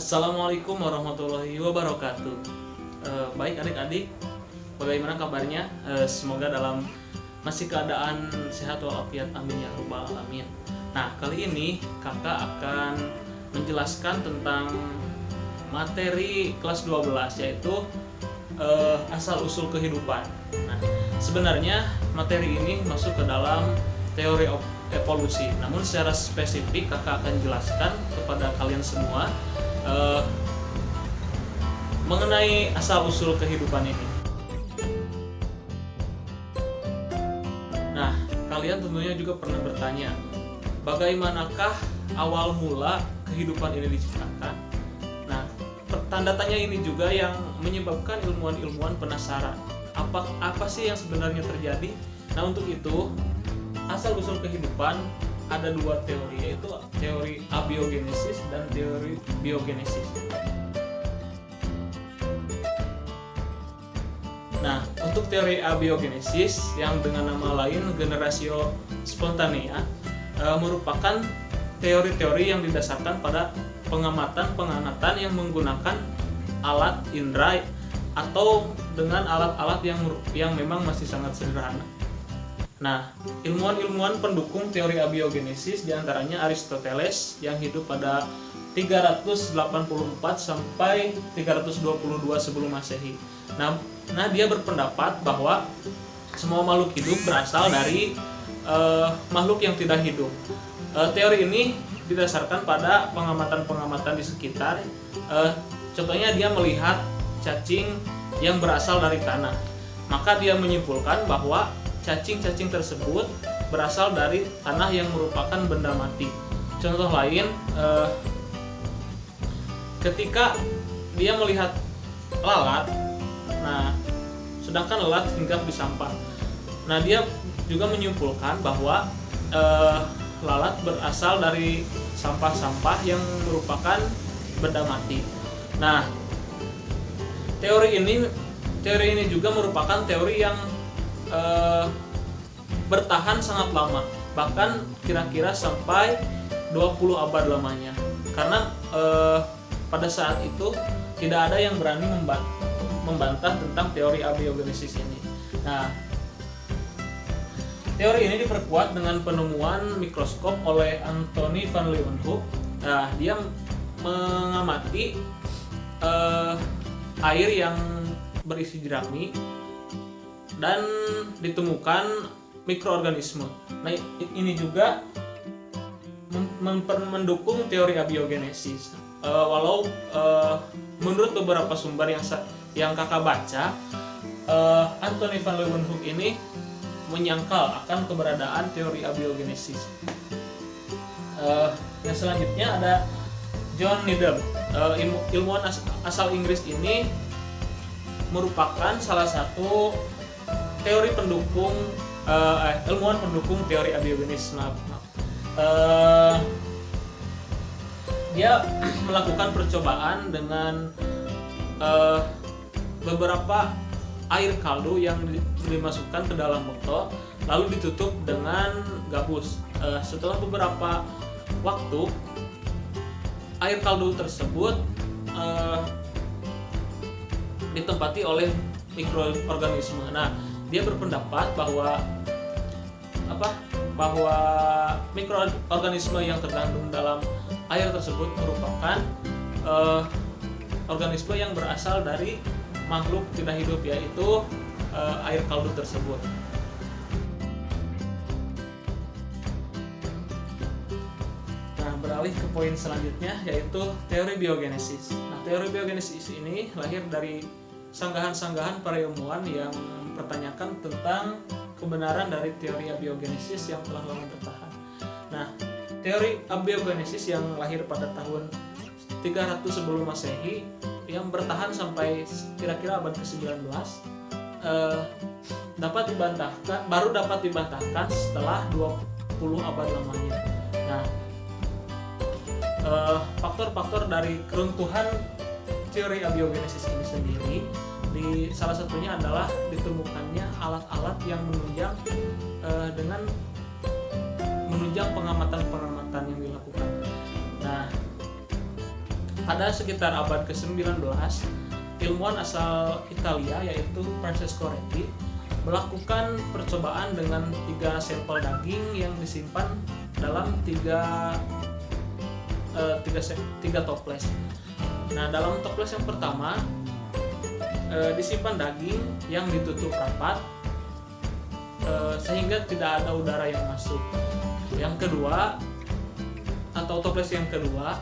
Assalamualaikum warahmatullahi wabarakatuh. Baik adik-adik, bagaimana kabarnya? Semoga dalam masih keadaan sehat walafiat, amin ya rabbal alamin. Nah, kali ini kakak akan menjelaskan tentang materi kelas 12, yaitu asal-usul kehidupan. Nah, sebenarnya materi ini masuk ke dalam teori evolusi, namun secara spesifik kakak akan jelaskan kepada kalian semua mengenai asal-usul kehidupan ini. Nah, kalian tentunya juga pernah bertanya, bagaimanakah awal mula kehidupan ini diciptakan? Nah, tanda tanya ini juga yang menyebabkan ilmuwan-ilmuwan penasaran. Apa sih yang sebenarnya terjadi? Nah, untuk itu, asal-usul kehidupan ada dua teori, yaitu teori abiogenesis dan teori biogenesis. Nah, untuk teori abiogenesis yang dengan nama lain generatio spontanea merupakan teori-teori yang didasarkan pada pengamatan yang menggunakan alat indera atau dengan alat-alat yang memang masih sangat sederhana. Nah, ilmuwan-ilmuwan pendukung teori abiogenesis diantaranya Aristoteles yang hidup pada 384 sampai 322 sebelum Masehi. Nah, dia berpendapat bahwa semua makhluk hidup berasal dari makhluk yang tidak hidup. Teori ini didasarkan pada pengamatan-pengamatan di sekitar. Contohnya dia melihat cacing yang berasal dari tanah. Maka dia menyimpulkan bahwa cacing-cacing tersebut berasal dari tanah yang merupakan benda mati. Contoh lain, ketika dia melihat lalat, nah sedangkan lalat hinggap di sampah. Nah, dia juga menyimpulkan bahwa lalat berasal dari sampah-sampah yang merupakan benda mati. Nah, teori ini juga merupakan teori yang bertahan sangat lama, bahkan kira-kira sampai 20 abad lamanya, karena pada saat itu tidak ada yang berani membantah tentang teori abiogenesis ini. Nah, teori ini diperkuat dengan penemuan mikroskop oleh Antony van Leeuwenhoek. Nah, dia mengamati air yang berisi jerami dan ditemukan mikroorganisme. Nah, ini juga mendukung teori abiogenesis. Walau menurut beberapa sumber yang kakak baca, Antony van Leeuwenhoek ini menyangkal akan keberadaan teori abiogenesis. Yang selanjutnya ada John Needham. Ilmuwan asal Inggris ini merupakan salah satu teori pendukung ilmuwan pendukung teori abiogenesis. Dia melakukan percobaan dengan beberapa air kaldu yang dimasukkan ke dalam botol, lalu ditutup dengan gabus. Setelah beberapa waktu, air kaldu tersebut ditempati oleh mikroorganisme. Nah, dia berpendapat bahwa mikroorganisme yang terkandung dalam air tersebut merupakan organisme yang berasal dari makhluk tidak hidup, yaitu air kaldu tersebut. Nah, beralih ke poin selanjutnya, yaitu teori biogenesis. Nah, teori biogenesis ini lahir dari sanggahan-sanggahan para ilmuwan yang mempertanyakan tentang kebenaran dari teori abiogenesis yang telah lama bertahan. Nah, teori abiogenesis yang lahir pada tahun 300 sebelum Masehi yang bertahan sampai kira-kira abad ke-19 baru dapat dibantahkan setelah 20 abad lamanya. Nah, faktor-faktor dari keruntuhan teori abiogenesis ini sendiri, salah satunya adalah ditemukannya alat-alat yang menunjang pengamatan-pengamatan yang dilakukan. Nah, pada sekitar abad ke-19, ilmuwan asal Italia yaitu Francesco Reti melakukan percobaan dengan 3 sampel daging yang disimpan dalam tiga toples. Nah, dalam toples yang pertama disimpan daging yang ditutup rapat sehingga tidak ada udara yang masuk. Yang kedua, atau toples yang kedua,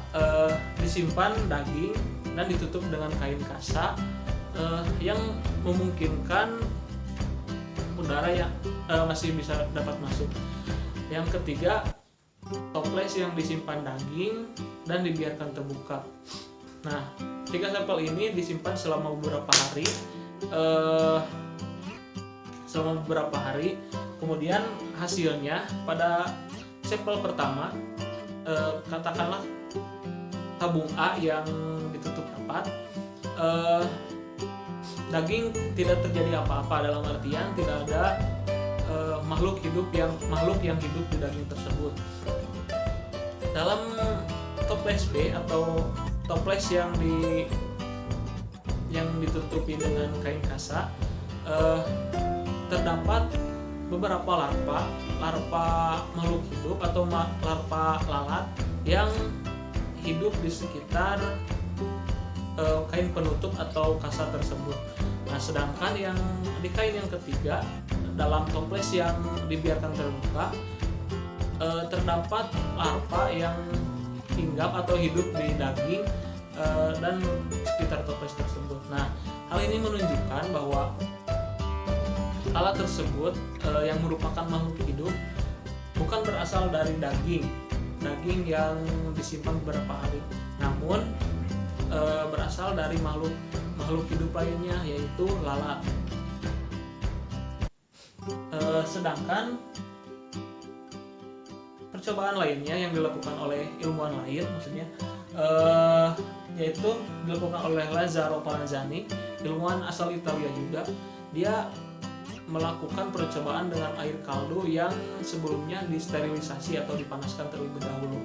disimpan daging dan ditutup dengan kain kasa yang memungkinkan udara yang masih bisa dapat masuk. Yang ketiga, toples yang disimpan daging dan dibiarkan terbuka. Nah, 3 sampel ini disimpan selama beberapa hari. Kemudian hasilnya pada sampel pertama, katakanlah tabung A yang ditutup rapat, daging tidak terjadi apa-apa, dalam artian tidak ada makhluk yang hidup di daging tersebut. Dalam toples B atau toples yang ditutupi dengan kain kasa, terdapat beberapa larva makhluk hidup atau larva lalat yang hidup di sekitar kain penutup atau kasa tersebut. Nah, sedangkan yang di kain yang ketiga, dalam toples yang dibiarkan terbuka, terdapat larva yang hinggap atau hidup di daging dan sekitar toples tersebut. Nah, hal ini menunjukkan bahwa alat tersebut yang merupakan makhluk hidup bukan berasal dari daging yang disimpan beberapa hari, namun berasal dari makhluk hidup lainnya, yaitu lalat. Sedangkan percobaan lainnya yang dilakukan oleh ilmuwan lain, maksudnya yaitu dilakukan oleh Lazzaro Palazzani, ilmuwan asal Italia juga. Dia melakukan percobaan dengan air kaldu yang sebelumnya disterilisasi atau dipanaskan terlebih dahulu.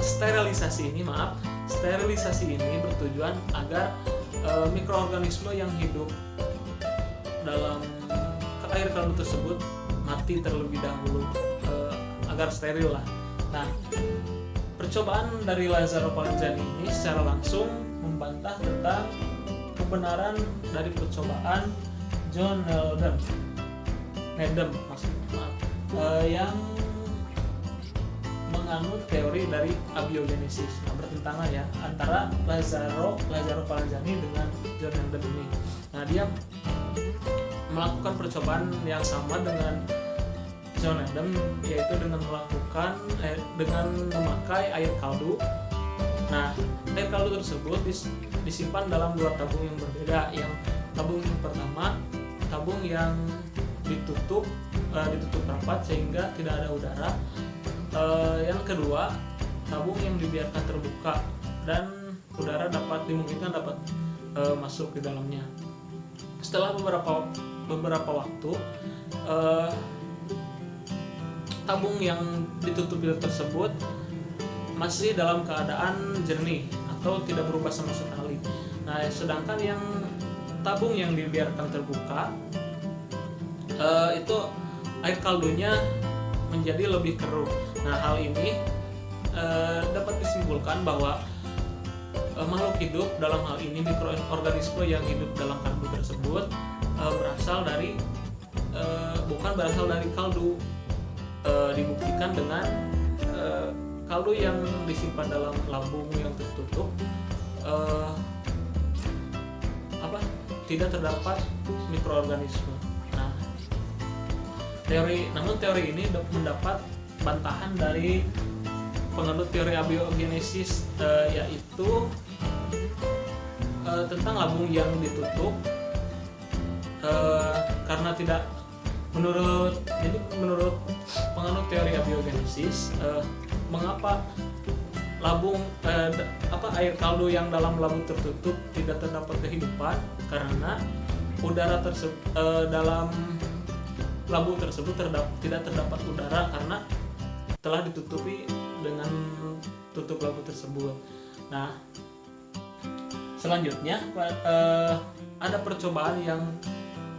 Sterilisasi ini bertujuan agar mikroorganisme yang hidup dalam air kaldu tersebut mati terlebih dahulu, agar steril lah. Nah, percobaan dari Lazzaro Palazzani ini secara langsung membantah tentang kebenaran dari percobaan John Needham yang menganut teori dari abiogenesis. Nah, bertentangan ya antara Lazzaro Palazzani dengan John Needham ini. Nah, dia melakukan percobaan yang sama dengan John Needham, yaitu dengan memakai air kaldu. Nah, air kaldu tersebut disimpan dalam 2 tabung yang berbeda. Yang tabung yang pertama, tabung yang ditutup rapat sehingga tidak ada udara. Yang kedua, tabung yang dibiarkan terbuka dan udara dimungkinkan dapat masuk di dalamnya. Setelah beberapa waktu, tabung yang ditutup tersebut masih dalam keadaan jernih atau tidak berubah sama sekali. Nah, sedangkan yang tabung yang dibiarkan terbuka, itu air kaldunya menjadi lebih keruh. Nah, hal ini dapat disimpulkan bahwa makhluk hidup, dalam hal ini mikroorganisme yang hidup dalam kaldu tersebut, bukan berasal dari kaldu. Dibuktikan dengan kaldu yang disimpan dalam lambung yang tertutup, tidak terdapat mikroorganisme. Nah, namun teori ini mendapat bantahan dari penganut teori abiogenesis, yaitu tentang lambung yang ditutup, karena tidak menurut penganut teori abiogenesis, mengapa air kaldu yang dalam lambung tertutup tidak terdapat kehidupan, karena udara dalam lambung tersebut tidak terdapat udara karena telah ditutupi dengan tutup labu tersebut. Nah, selanjutnya ada percobaan yang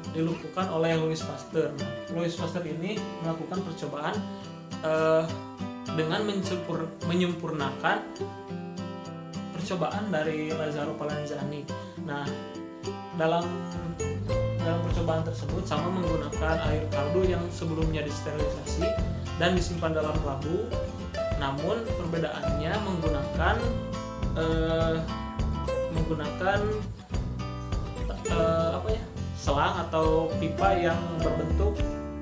dilakukan oleh Louis Pasteur. Nah, Louis Pasteur ini melakukan percobaan dengan menyempurnakan percobaan dari Lazzaro Palanzani. Nah, dalam percobaan tersebut sama menggunakan air kaldu yang sebelumnya disterilisasi dan disimpan dalam labu, namun perbedaannya menggunakan selang atau pipa yang berbentuk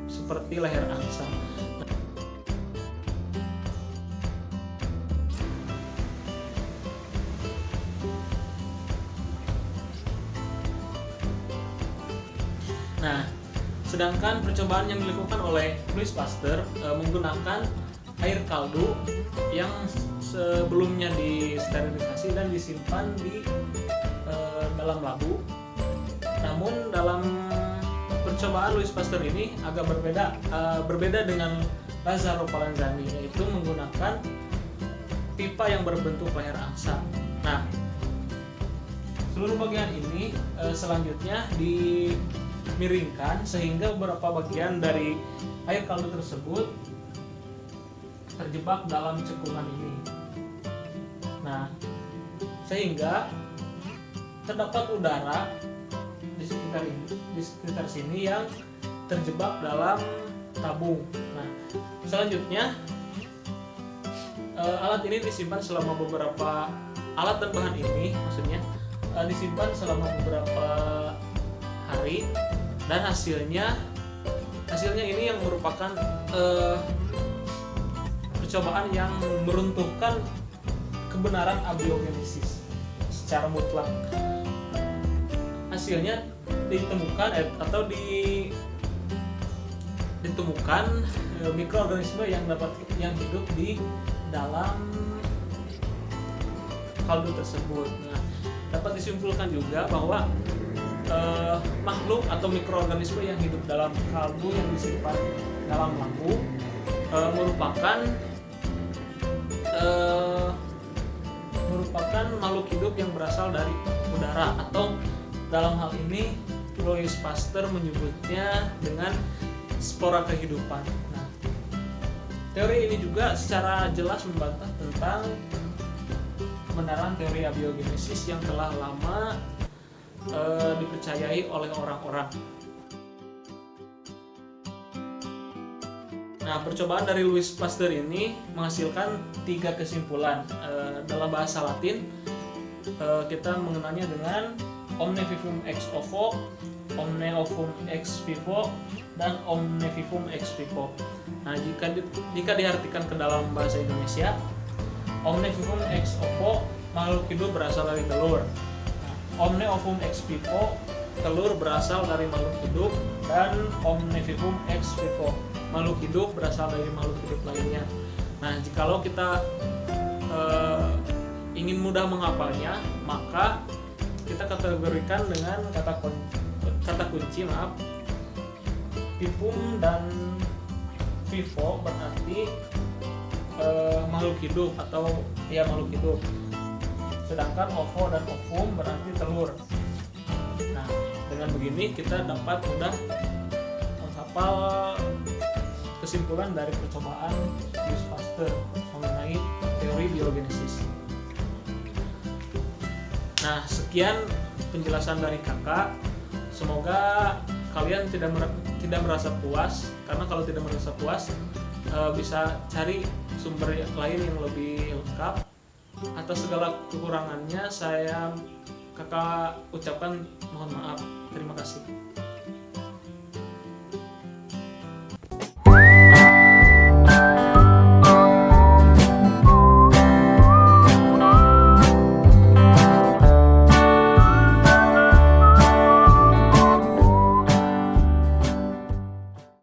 seperti leher angsa. Nah, sedangkan percobaan yang dilakukan oleh Louis Pasteur menggunakan air kaldu yang sebelumnya disterilisasi dan disimpan di dalam labu. Namun dalam percobaan Louis Pasteur ini agak berbeda dengan Lazzaro Palanzani, yaitu menggunakan pipa yang berbentuk leher angsa. Nah, seluruh bagian ini selanjutnya dimiringkan sehingga beberapa bagian dari air kaldu tersebut terjebak dalam cekungan ini. Nah, sehingga terdapat udara di sekitar sini yang terjebak dalam tabung. Nah, selanjutnya alat ini disimpan selama beberapa alat dan bahan ini maksudnya disimpan selama beberapa hari, dan hasilnya ini yang merupakan percobaan yang meruntuhkan kebenaran abiogenesis secara mutlak. Hasilnya ditemukan mikroorganisme yang hidup di dalam kaldu tersebut. Nah, dapat disimpulkan juga bahwa makhluk atau mikroorganisme yang hidup dalam kaldu yang disimpan dalam labu merupakan makhluk hidup yang berasal dari udara, atau dalam hal ini Louis Pasteur menyebutnya dengan spora kehidupan. Nah, teori ini juga secara jelas membantah tentang kebenaran teori abiogenesis yang telah lama dipercayai oleh orang-orang. Nah, percobaan dari Louis Pasteur ini menghasilkan 3 kesimpulan. Dalam bahasa Latin kita mengenalnya dengan omne vivum ex ovo, omne ovum ex vivo, dan omne vivum ex vivo. Nah, jika diartikan ke dalam bahasa Indonesia, omne vivum ex ovo, makhluk hidup berasal dari telur. Omne ovum ex vivo, telur berasal dari makhluk hidup, dan omne vivum ex vivo, makhluk hidup berasal dari makhluk hidup lainnya. Nah, jikalau kita ingin mudah menghafalnya, maka kita kategorikan dengan kata kunci vivum dan vivo berarti makhluk hidup atau makhluk hidup. Sedangkan ovo dan ovum berarti telur. Nah, dengan begini kita dapat mudah menghafal kesimpulan dari percobaan Louis Pasteur mengenai teori biogenesis. Nah, sekian penjelasan dari kakak. Semoga kalian tidak merasa puas, karena kalau tidak merasa puas bisa cari sumber lain yang lebih lengkap. Atas segala kekurangannya kakak ucapkan mohon maaf. Terima kasih.